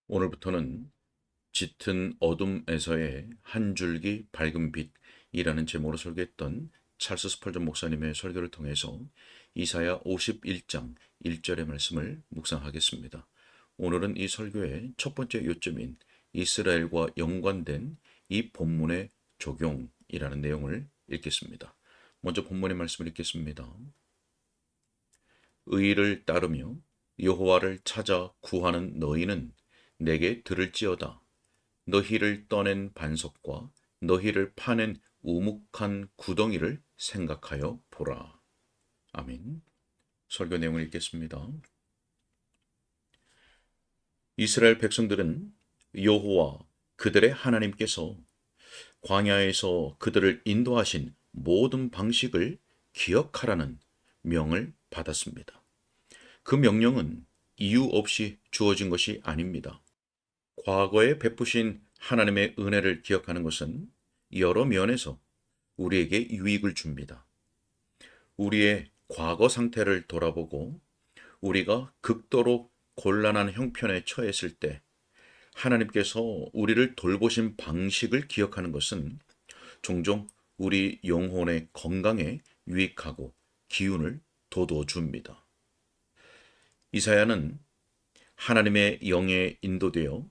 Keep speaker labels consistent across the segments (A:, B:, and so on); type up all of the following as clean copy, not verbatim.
A: 오늘부터는 짙은 어둠에서의 한 줄기 밝은 빛이라는 제목으로 설교했던 찰스 스펄전 목사님의 설교를 통해서 이사야 51장 1절의 말씀을 묵상하겠습니다. 오늘은 이 설교의 첫 번째 요점인 이스라엘과 연관된 이 본문의 적용이라는 내용을 읽겠습니다. 먼저 본문의 말씀을 읽겠습니다. 의를 따르며 여호와를 찾아 구하는 너희는 내게 들을지어다. 너희를 떠낸 반석과 너희를 파낸 우묵한 구덩이를 생각하여 보라. 아멘. 설교 내용을 읽겠습니다. 이스라엘 백성들은 여호와 그들의 하나님께서 광야에서 그들을 인도하신 모든 방식을 기억하라는 명을 받았습니다. 그 명령은 이유 없이 주어진 것이 아닙니다. 과거에 베푸신 하나님의 은혜를 기억하는 것은 여러 면에서 우리에게 유익을 줍니다. 우리의 과거 상태를 돌아보고 우리가 극도로 곤란한 형편에 처했을 때 하나님께서 우리를 돌보신 방식을 기억하는 것은 종종 우리 영혼의 건강에 유익하고 기운을 돋워 줍니다. 이사야는 하나님의 영에 인도되어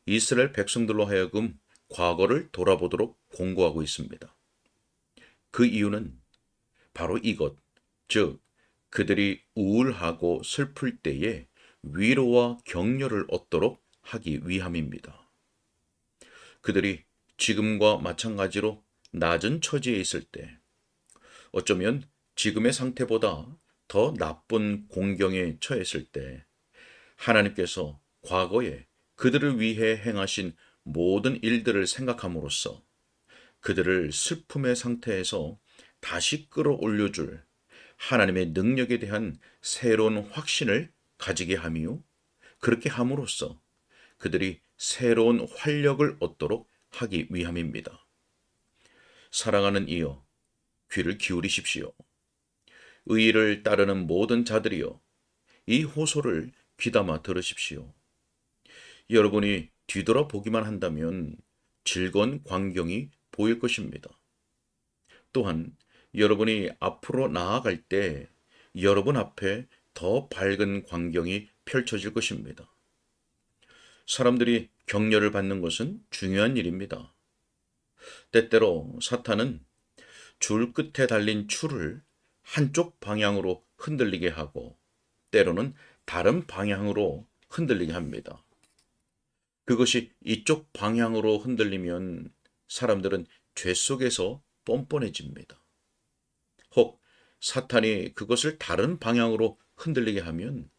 A: 이스라엘 백성들로 하여금 과거를 돌아보도록 공고하고 있습니다. 그 이유는 바로 이것, 즉 그들이 우울하고 슬플 때에 위로와 격려를 얻도록 하기 위함입니다. 그들이 지금과 마찬가지로 낮은 처지에 있을 때, 어쩌면 지금의 상태보다 더 나쁜 공경에 처했을 때 하나님께서 과거에 그들을 위해 행하신 모든 일들을 생각함으로써 그들을 슬픔의 상태에서 다시 끌어올려줄 하나님의 능력에 대한 새로운 확신을 가지게 하며 그렇게 함으로써 그들이 새로운 활력을 얻도록 하기 위함입니다. 사랑하는 이여, 귀를 기울이십시오. 의의를 따르는 모든 자들이여, 이 호소를 귀담아 들으십시오. 여러분이 뒤돌아보기만 한다면 즐거운 광경이 보일 것입니다. 또한 여러분이 앞으로 나아갈 때 여러분 앞에 더 밝은 광경이 펼쳐질 것입니다. 사람들이 격려를 받는 것은 중요한 일입니다. 때때로 사탄은 줄 끝에 달린 추를 한쪽 방향으로 흔들리게 하고 때로는 다른 방향으로 흔들리게 합니다. 그것이 이쪽 방향으로 흔들리면 사람들은 죄 속에서 뻔뻔해집니다. 혹 사탄이 그것을 다른 방향으로 흔들리게 하면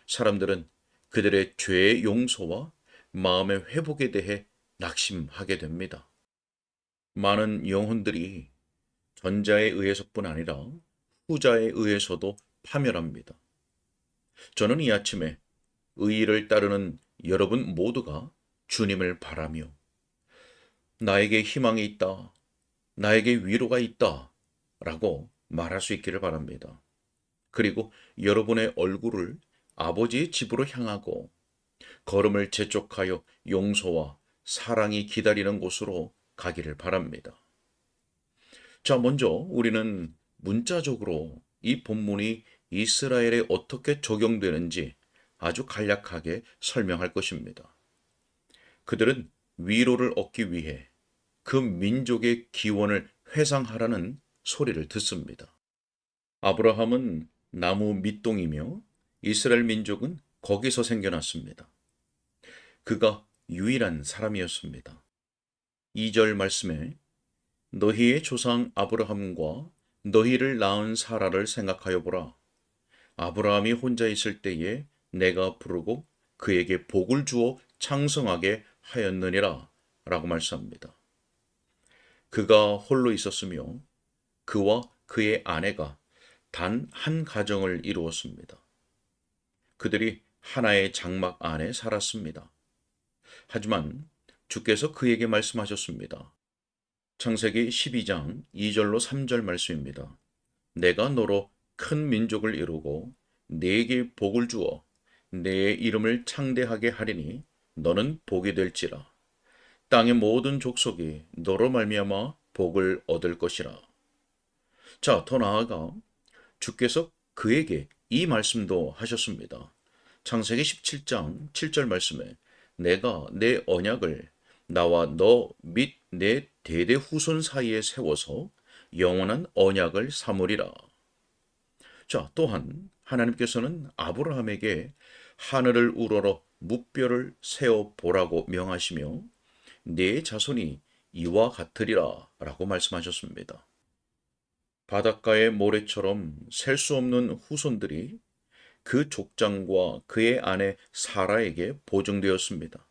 A: 사람들은 그들의 죄의 용서와 마음의 회복에 대해 낙심하게 됩니다. 많은 영혼들이 전자에 의해서뿐 아니라 후자에 의해서도 파멸합니다. 저는 이 아침에 의의를 따르는 여러분 모두가 주님을 바라며 나에게 희망이 있다, 나에게 위로가 있다 라고 말할 수 있기를 바랍니다. 그리고 여러분의 얼굴을 아버지의 집으로 향하고 걸음을 재촉하여 용서와 사랑이 기다리는 곳으로 가기를 바랍니다. 자, 먼저 우리는 문자적으로 이 본문이 이스라엘에 어떻게 적용되는지 아주 간략하게 설명할 것입니다. 그들은 위로를 얻기 위해 그 민족의 기원을 회상하라는 소리를 듣습니다. 아브라함은 나무 밑동이며 이스라엘 민족은 거기서 생겨났습니다. 그가 유일한 사람이었습니다. 2절 말씀에 너희의 조상 아브라함과 너희를 낳은 사라를 생각하여 보라. 아브라함이 혼자 있을 때에 내가 부르고 그에게 복을 주어 창성하게 하였느니라 라고 말씀합니다. 그가 홀로 있었으며 그와 그의 아내가 단 한 가정을 이루었습니다. 그들이 하나의 장막 안에 살았습니다. 하지만 주께서 그에게 말씀하셨습니다. 창세기 12장 2절로 3절 말씀입니다. 내가 너로 큰 민족을 이루고 네게 복을 주어 내 이름을 창대하게 하리니 너는 복이 될지라. 땅의 모든 족속이 너로 말미암아 복을 얻을 것이라. 자, 더 나아가 주께서 그에게 이 말씀도 하셨습니다. 창세기 17장 7절 말씀에 내가 내 언약을 나와 너 및 내 대대 후손 사이에 세워서 영원한 언약을 삼으리라. 자, 또한 하나님께서는 아브라함에게 하늘을 우러러 무뼈를 세어 보라고 명하시며 네 자손이 이와 같으리라 라고 말씀하셨습니다. 바닷가의 모래처럼 셀 수 없는 후손들이 그 족장과 그의 아내 사라에게 보증되었습니다.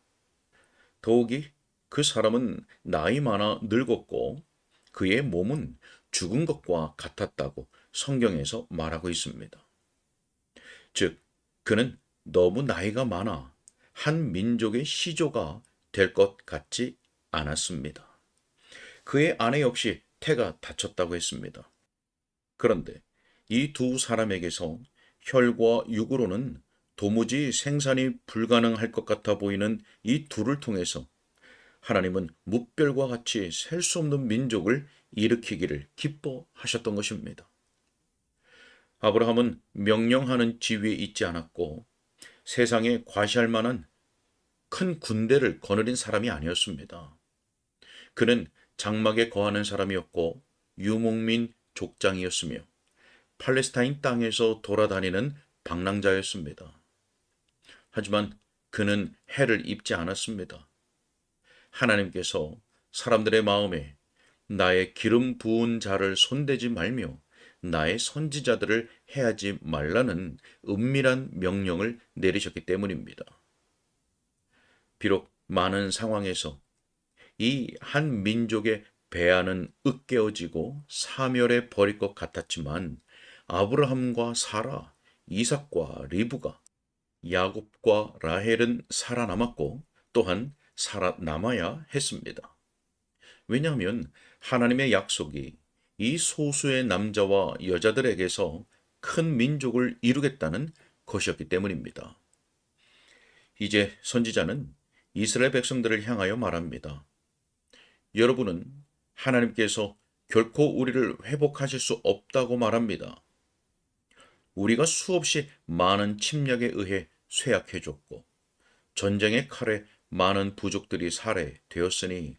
A: 더욱이 그 사람은 나이 많아 늙었고 그의 몸은 죽은 것과 같았다고 성경에서 말하고 있습니다. 즉, 그는 너무 나이가 많아 한 민족의 시조가 될 것 같지 않았습니다. 그의 아내 역시 태가 다쳤다고 했습니다. 그런데 이 두 사람에게서 혈과 육으로는 도무지 생산이 불가능할 것 같아 보이는 이 둘을 통해서 하나님은 무별과 같이 셀 수 없는 민족을 일으키기를 기뻐하셨던 것입니다. 아브라함은 명령하는 지위에 있지 않았고 세상에 과시할 만한 큰 군대를 거느린 사람이 아니었습니다. 그는 장막에 거하는 사람이었고 유목민 족장이었으며 팔레스타인 땅에서 돌아다니는 방랑자였습니다. 하지만 그는 해를 입지 않았습니다. 하나님께서 사람들의 마음에 나의 기름 부은 자를 손대지 말며 나의 선지자들을 해하지 말라는 은밀한 명령을 내리셨기 때문입니다. 비록 많은 상황에서 이 한 민족의 배안은 으깨어지고 사멸해 버릴 것 같았지만 아브라함과 사라, 이삭과 리브가, 야곱과 라헬은 살아남았고 또한 살아남아야 했습니다. 왜냐하면 하나님의 약속이 이 소수의 남자와 여자들에게서 큰 민족을 이루겠다는 것이었기 때문입니다. 이제 선지자는 이스라엘 백성들을 향하여 말합니다. 여러분은 하나님께서 결코 우리를 회복하실 수 없다고 말합니다. 우리가 수없이 많은 침략에 의해 쇠약해졌고 전쟁의 칼에 많은 부족들이 살해되었으니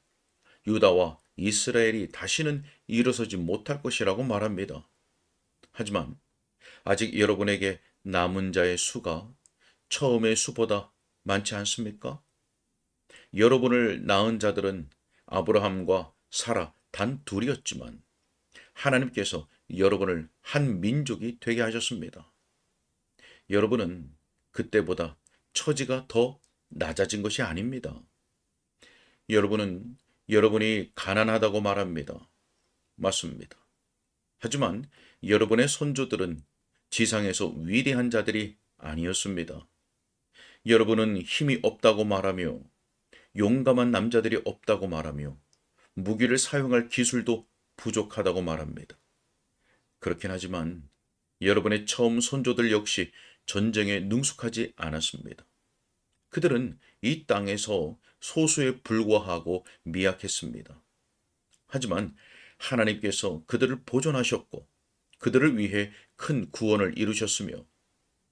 A: 유다와 이스라엘이 다시는 일어서지 못할 것이라고 말합니다. 하지만 아직 여러분에게 남은 자의 수가 처음의 수보다 많지 않습니까? 여러분을 낳은 자들은 아브라함과 사라 단 둘이었지만 하나님께서 여러분을 한 민족이 되게 하셨습니다. 여러분은 그때보다 처지가 더 낮아진 것이 아닙니다. 여러분은 여러분이 가난하다고 말합니다. 맞습니다. 하지만 여러분의 선조들은 지상에서 위대한 자들이 아니었습니다. 여러분은 힘이 없다고 말하며 용감한 남자들이 없다고 말하며 무기를 사용할 기술도 부족하다고 말합니다. 그렇긴 하지만 여러분의 처음 선조들 역시 전쟁에 능숙하지 않았습니다. 그들은 이 땅에서 소수에 불과하고 미약했습니다. 하지만 하나님께서 그들을 보존하셨고 그들을 위해 큰 구원을 이루셨으며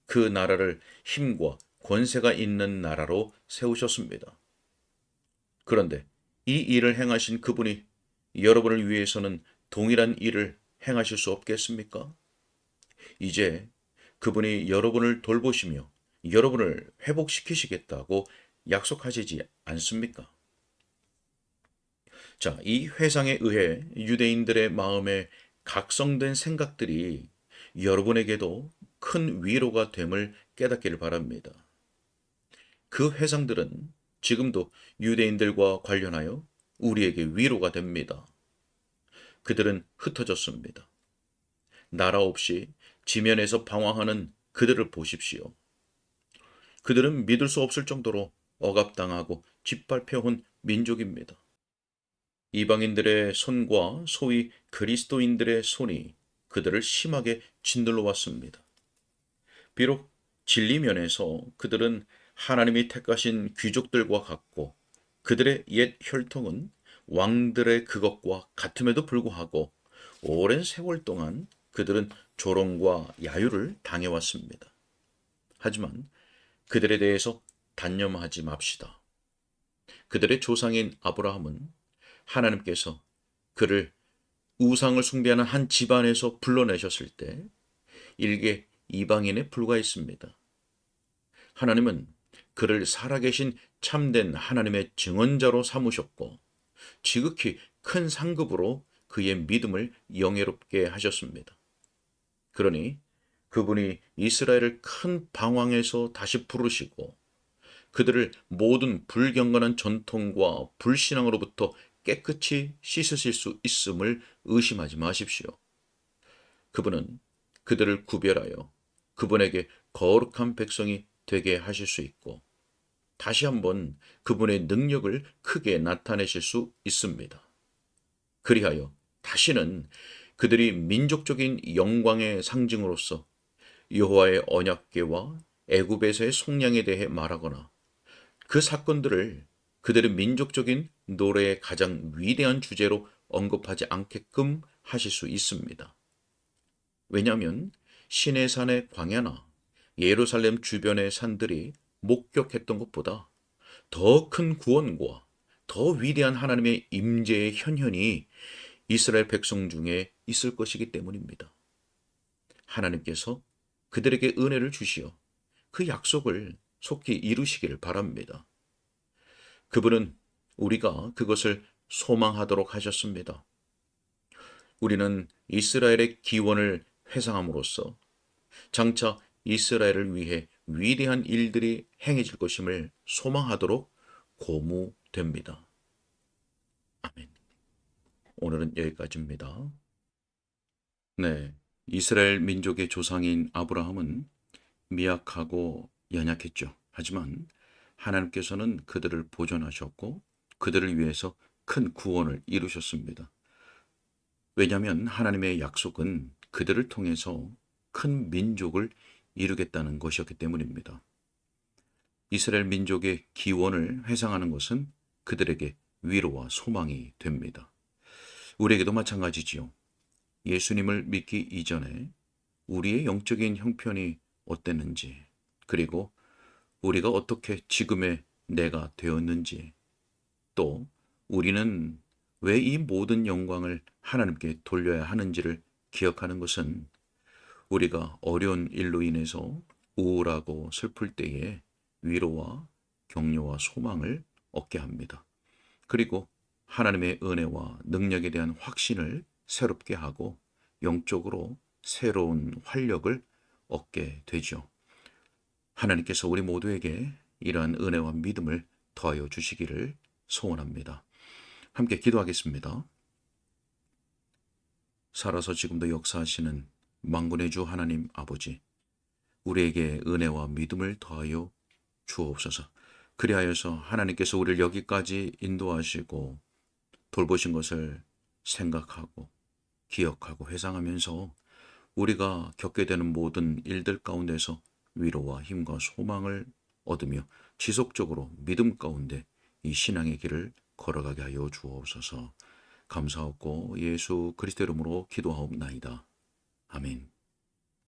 A: 그 나라를 힘과 권세가 있는 나라로 세우셨습니다. 그런데 이 일을 행하신 그분이 여러분을 위해서는 동일한 일을 행하실 수 없겠습니까? 이제 그분이 여러분을 돌보시며 여러분을 회복시키시겠다고 약속하시지 않습니까? 자, 이 회상에 의해 유대인들의 마음에 각성된 생각들이 여러분에게도 큰 위로가 됨을 깨닫기를 바랍니다. 그 회상들은 지금도 유대인들과 관련하여 우리에게 위로가 됩니다. 그들은 흩어졌습니다. 나라 없이 지면에서 방황하는 그들을 보십시오. 그들은 믿을 수 없을 정도로 억압당하고 짓밟혀온 민족입니다. 이방인들의 손과 소위 그리스도인들의 손이 그들을 심하게 짓눌러 왔습니다. 비록 진리 면에서 그들은 하나님이 택하신 귀족들과 같고 그들의 옛 혈통은 왕들의 그것과 같음에도 불구하고 오랜 세월 동안 그들은 조롱과 야유를 당해왔습니다. 하지만 그들에 대해서 단념하지 맙시다. 그들의 조상인 아브라함은 하나님께서 그를 우상을 숭배하는 한 집안에서 불러내셨을 때 일개 이방인에 불과했습니다. 하나님은 그를 살아계신 참된 하나님의 증언자로 삼으셨고 지극히 큰 상급으로 그의 믿음을 영예롭게 하셨습니다. 그러니 그분이 이스라엘을 큰 방황에서 다시 부르시고 그들을 모든 불경건한 전통과 불신앙으로부터 깨끗이 씻으실 수 있음을 의심하지 마십시오. 그분은 그들을 구별하여 그분에게 거룩한 백성이 되게 하실 수 있고 다시 한번 그분의 능력을 크게 나타내실 수 있습니다. 그리하여 다시는 그들이 민족적인 영광의 상징으로서 여호와의 언약궤와 애굽에서의 속량에 대해 말하거나 그 사건들을 그들의 민족적인 노래의 가장 위대한 주제로 언급하지 않게끔 하실 수 있습니다. 왜냐하면 시내산의 광야나 예루살렘 주변의 산들이 목격했던 것보다 더 큰 구원과 더 위대한 하나님의 임재의 현현이 이스라엘 백성 중에 있을 것이기 때문입니다. 하나님께서 그들에게 은혜를 주시어 그 약속을 속히 이루시기를 바랍니다. 그분은 우리가 그것을 소망하도록 하셨습니다. 우리는 이스라엘의 기원을 회상함으로써 장차 이스라엘을 위해 위대한 일들이 행해질 것임을 소망하도록 고무됩니다. 아멘. 오늘은 여기까지입니다. 네, 이스라엘 민족의 조상인 아브라함은 미약하고 연약했죠. 하지만 하나님께서는 그들을 보존하셨고 그들을 위해서 큰 구원을 이루셨습니다. 왜냐하면 하나님의 약속은 그들을 통해서 큰 민족을 이루겠다는 것이었기 때문입니다. 이스라엘 민족의 기원을 회상하는 것은 그들에게 위로와 소망이 됩니다. 우리에게도 마찬가지지요. 예수님을 믿기 이전에 우리의 영적인 형편이 어땠는지, 그리고 우리가 어떻게 지금의 내가 되었는지, 또 우리는 왜 이 모든 영광을 하나님께 돌려야 하는지를 기억하는 것은 우리가 어려운 일로 인해서 우울하고 슬플 때에 위로와 격려와 소망을 얻게 합니다. 그리고 하나님의 은혜와 능력에 대한 확신을 새롭게 하고 영적으로 새로운 활력을 얻게 되죠. 하나님께서 우리 모두에게 이러한 은혜와 믿음을 더하여 주시기를 소원합니다. 함께 기도하겠습니다. 살아서 지금도 역사하시는 만군의 주 하나님 아버지, 우리에게 은혜와 믿음을 더하여 주옵소서. 그리하여서 하나님께서 우리를 여기까지 인도하시고 돌보신 것을 생각하고 기억하고 회상하면서 우리가 겪게 되는 모든 일들 가운데서 위로와 힘과 소망을 얻으며 지속적으로 믿음 가운데 이 신앙의 길을 걸어가게 하여 주옵소서. 감사하고 예수 그리스도 이름으로 기도하옵나이다. 아멘.